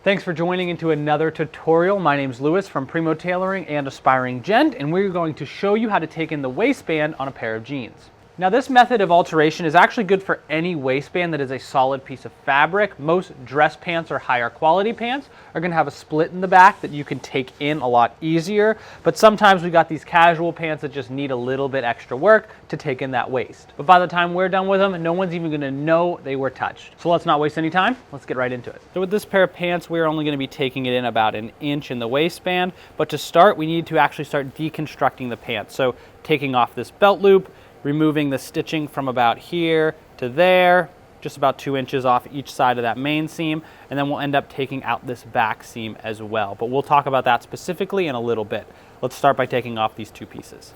Thanks for joining into another tutorial. My name's Lewis from Primo Tailoring and Aspiring Gent, and we're going to show you how to take in the waistband on a pair of jeans. Now this method of alteration is actually good for any waistband that is a solid piece of fabric. Most dress pants or higher quality pants are going to have a split in the back that you can take in a lot easier, but sometimes we got these casual pants that just need a little bit extra work to take in that waist. But by the time we're done with them, no one's even going to know they were touched. So let's not waste any time. Let's get right into it. So with this pair of pants, we're only going to be taking it in about an inch in the waistband, but to start, we need to actually start deconstructing the pants. So taking off this belt loop, removing the stitching from about here to there, just about 2 inches off each side of that main seam, and then we'll end up taking out this back seam as well. But we'll talk about that specifically in a little bit. Let's start by taking off these two pieces.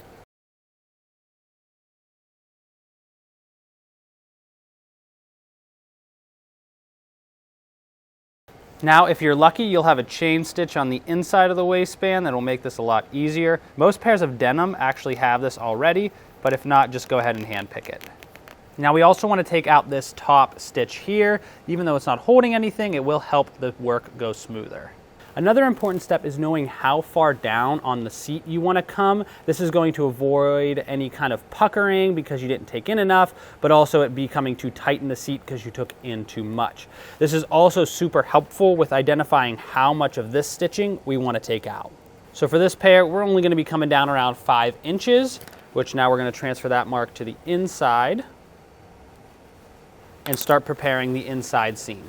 Now, if you're lucky, you'll have a chain stitch on the inside of the waistband that'll make this a lot easier. Most pairs of denim actually have this already, but if not, just go ahead and hand pick it. Now we also want to take out this top stitch here. Even though it's not holding anything, it will help the work go smoother. Another important step is knowing how far down on the seat you want to come. This is going to avoid any kind of puckering because you didn't take in enough, but also it becoming too tight in the seat because you took in too much. This is also super helpful with identifying how much of this stitching we want to take out. So for this pair, we're only going to be coming down around 5 inches, which now we're going to transfer that mark to the inside and start preparing the inside seam.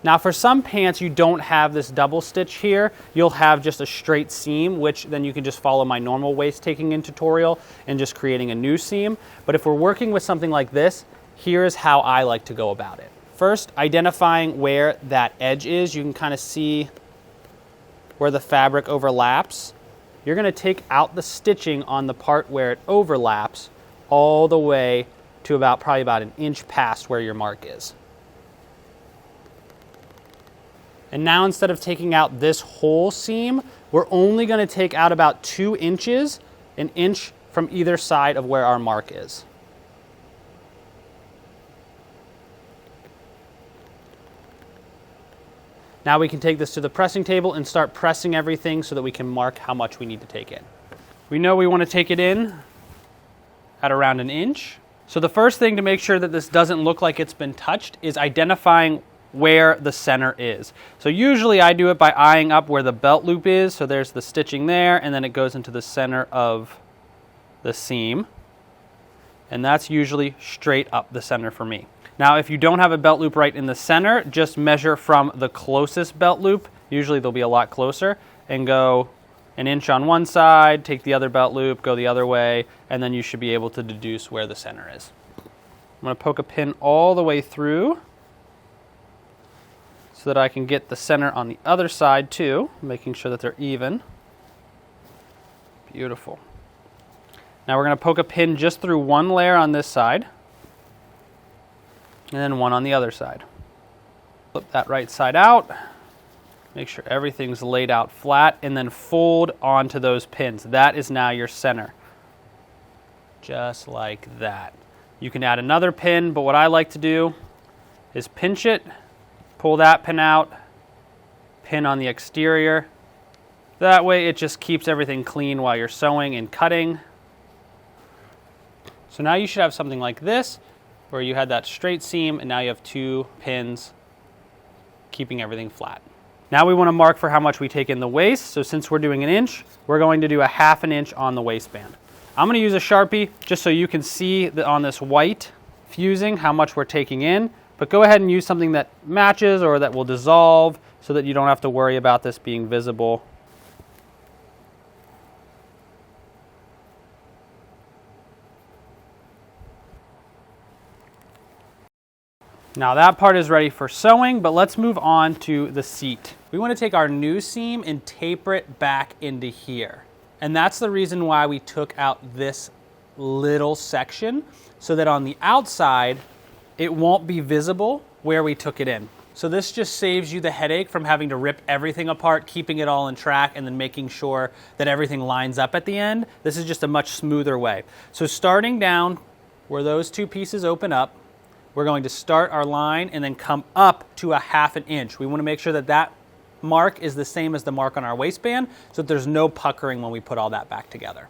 Now for some pants, you don't have this double stitch here. You'll have just a straight seam, which then you can just follow my normal waist taking in tutorial and just creating a new seam. But if we're working with something like this, here's how I like to go about it. First, identifying where that edge is. You can kind of see where the fabric overlaps. You're going to take out the stitching on the part where it overlaps all the way to probably about an inch past where your mark is. And now instead of taking out this whole seam, we're only going to take out about 2 inches, an inch from either side of where our mark is. Now we can take this to the pressing table and start pressing everything so that we can mark how much we need to take in. We know we want to take it in at around an inch. So the first thing to make sure that this doesn't look like it's been touched is identifying where the center is. So usually I do it by eyeing up where the belt loop is. So there's the stitching there, and then it goes into the center of the seam. And that's usually straight up the center for me. Now, if you don't have a belt loop right in the center, just measure from the closest belt loop, usually they'll be a lot closer, and go an inch on one side, take the other belt loop, go the other way, and then you should be able to deduce where the center is. I'm going to poke a pin all the way through so that I can get the center on the other side too, making sure that they're even. Beautiful. Now we're going to poke a pin just through one layer on this side, and then one on the other side. Flip that right side out, make sure everything's laid out flat, and then fold onto those pins. That is now your center. Just like that. You can add another pin, but what I like to do is pinch it, pull that pin out, pin on the exterior. That way it just keeps everything clean while you're sewing and cutting. So now you should have something like this, where you had that straight seam and now you have 2 pins keeping everything flat. Now we want to mark for how much we take in the waist. So since we're doing an inch, we're going to do a 1/2 inch on the waistband. I'm going to use a Sharpie just so you can see that on this white fusing how much we're taking in, but go ahead and use something that matches or that will dissolve so that you don't have to worry about this being visible. Now that part is ready for sewing, but let's move on to the seat. We want to take our new seam and taper it back into here. And that's the reason why we took out this little section, so that on the outside, it won't be visible where we took it in. So this just saves you the headache from having to rip everything apart, keeping it all in track, and then making sure that everything lines up at the end. This is just a much smoother way. So starting down where those 2 pieces open up, we're going to start our line and then come up to a 1/2 inch. We want to make sure that that mark is the same as the mark on our waistband so that there's no puckering when we put all that back together.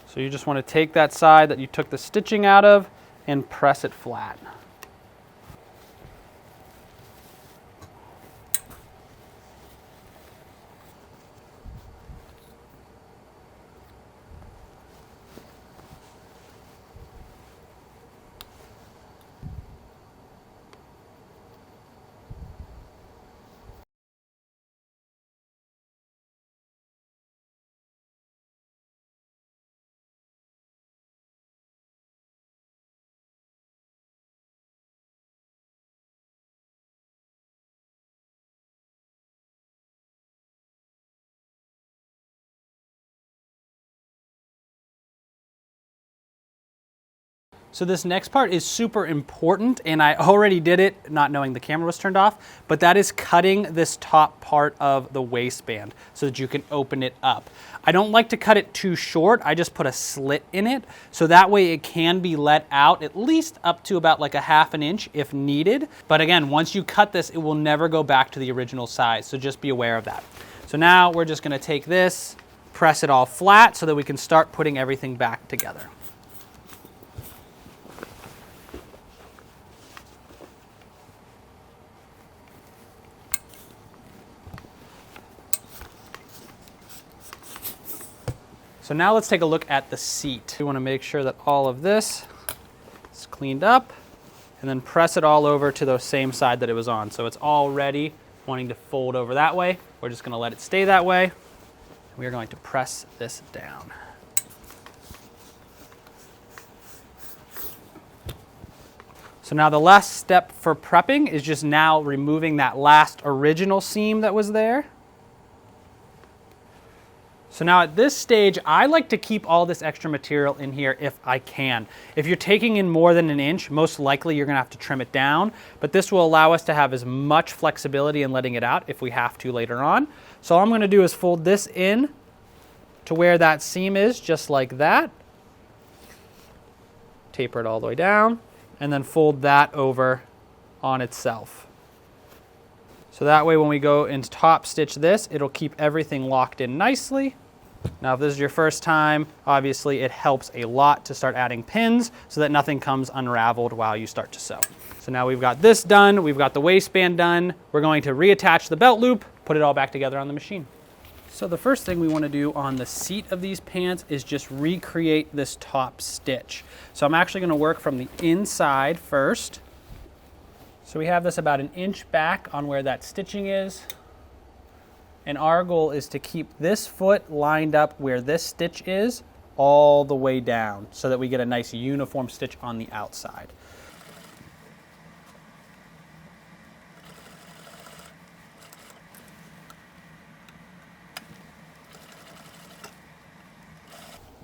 So you just want to take that side that you took the stitching out of and press it flat. So this next part is super important, and I already did it not knowing the camera was turned off, but that is cutting this top part of the waistband so that you can open it up. I don't like to cut it too short. I just put a slit in it so that way it can be let out at least up to about like a 1/2 inch if needed. But again, once you cut this, it will never go back to the original size, so just be aware of that. So now we're just gonna take this, press it all flat so that we can start putting everything back together. So now let's take a look at the seat. We want to make sure that all of this is cleaned up and then press it all over to the same side that it was on. So it's already wanting to fold over that way. We're just going to let it stay that way. We are going to press this down. So now the last step for prepping is just now removing that last original seam that was there. So now at this stage, I like to keep all this extra material in here if I can. If you're taking in more than 1 inch, most likely you're gonna have to trim it down, but this will allow us to have as much flexibility in letting it out if we have to later on. So all I'm gonna do is fold this in to where that seam is, just like that. Taper it all the way down, and then fold that over on itself. So that way when we go and top stitch this, it'll keep everything locked in nicely. Now if this is your first time, obviously it helps a lot to start adding pins so that nothing comes unraveled while you start to sew. So now we've got this done, we've got the waistband done, we're going to reattach the belt loop, put it all back together on the machine. So the first thing we want to do on the seat of these pants is just recreate this top stitch. So I'm actually going to work from the inside first. So we have this about 1 inch back on where that stitching is. And our goal is to keep this foot lined up where this stitch is all the way down so that we get a nice uniform stitch on the outside.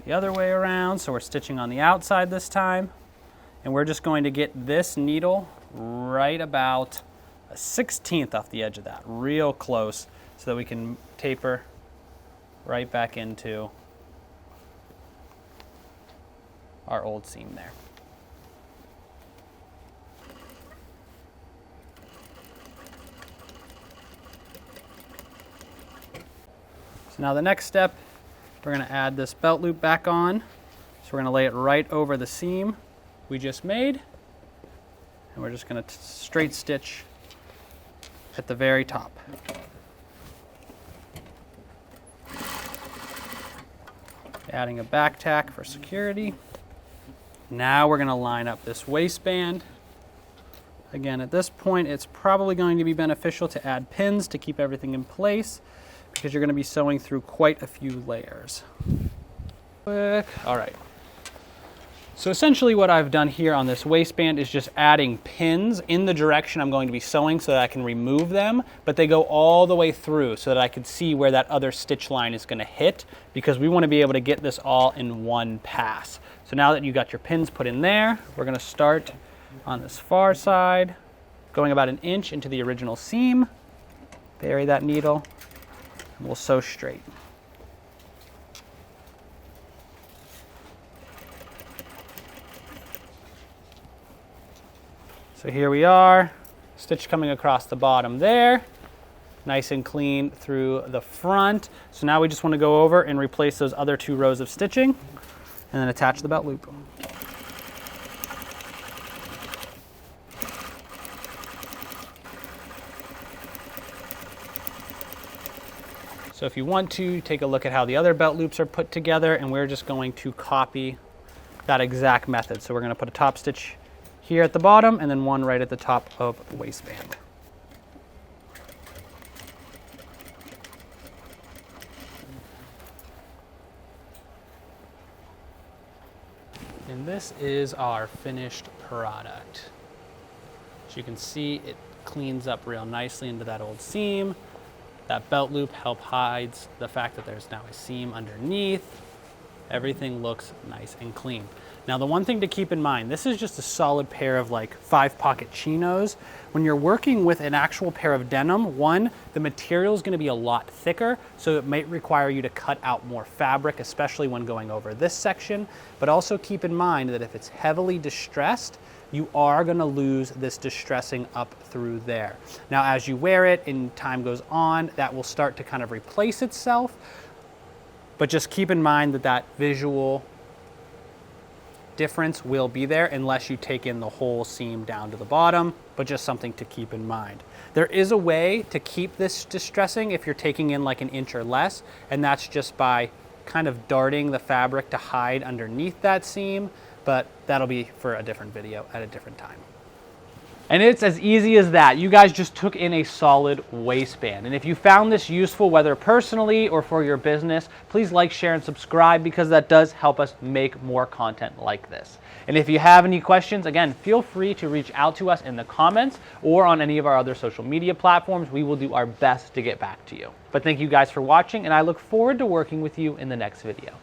The other way around, so we're stitching on the outside this time. And we're just going to get this needle right about a 1/16 off the edge of that, real close, so that we can taper right back into our old seam there. So now the next step, we're going to add this belt loop back on. So we're going to lay it right over the seam we just made. And we're just going to straight stitch at the very top. Adding a back tack for security. Now we're going to line up this waistband. Again, at this point, it's probably going to be beneficial to add pins to keep everything in place because you're going to be sewing through quite a few layers. All right. So essentially what I've done here on this waistband is just adding pins in the direction I'm going to be sewing so that I can remove them, but they go all the way through so that I can see where that other stitch line is going to hit because we want to be able to get this all in one pass. So now that you got your pins put in there, we're going to start on this far side, going about 1 inch into the original seam, bury that needle, and we'll sew straight. So So here we are, stitch coming across the bottom there, nice and clean through the front. So now we just want to go over and replace those other 2 rows of stitching and then attach the belt loop. So if you want to, take a look at how the other belt loops are put together, and we're just going to copy that exact method. So we're going to put a top stitch here at the bottom and then one right at the top of the waistband. And this is our finished product. As you can see, it cleans up real nicely into that old seam. That belt loop hides the fact that there's now a seam underneath. Everything looks nice and clean. Now the one thing to keep in mind, this is just a solid pair of like 5-pocket chinos. When you're working with an actual pair of denim, one, the material is going to be a lot thicker, so it might require you to cut out more fabric, especially when going over this section. But also keep in mind that if it's heavily distressed, you are going to lose this distressing up through there. Now as you wear it and time goes on, that will start to kind of replace itself. But just keep in mind that that visual difference will be there unless you take in the whole seam down to the bottom, but just something to keep in mind. There is a way to keep this distressing if you're taking in like an inch or less, and that's just by kind of darting the fabric to hide underneath that seam, but that'll be for a different video at a different time. And it's as easy as that. You guys just took in a solid waistband. And if you found this useful, whether personally or for your business, please like, share, and subscribe because that does help us make more content like this. And if you have any questions, again, feel free to reach out to us in the comments or on any of our other social media platforms. We will do our best to get back to you. But thank you guys for watching, and I look forward to working with you in the next video.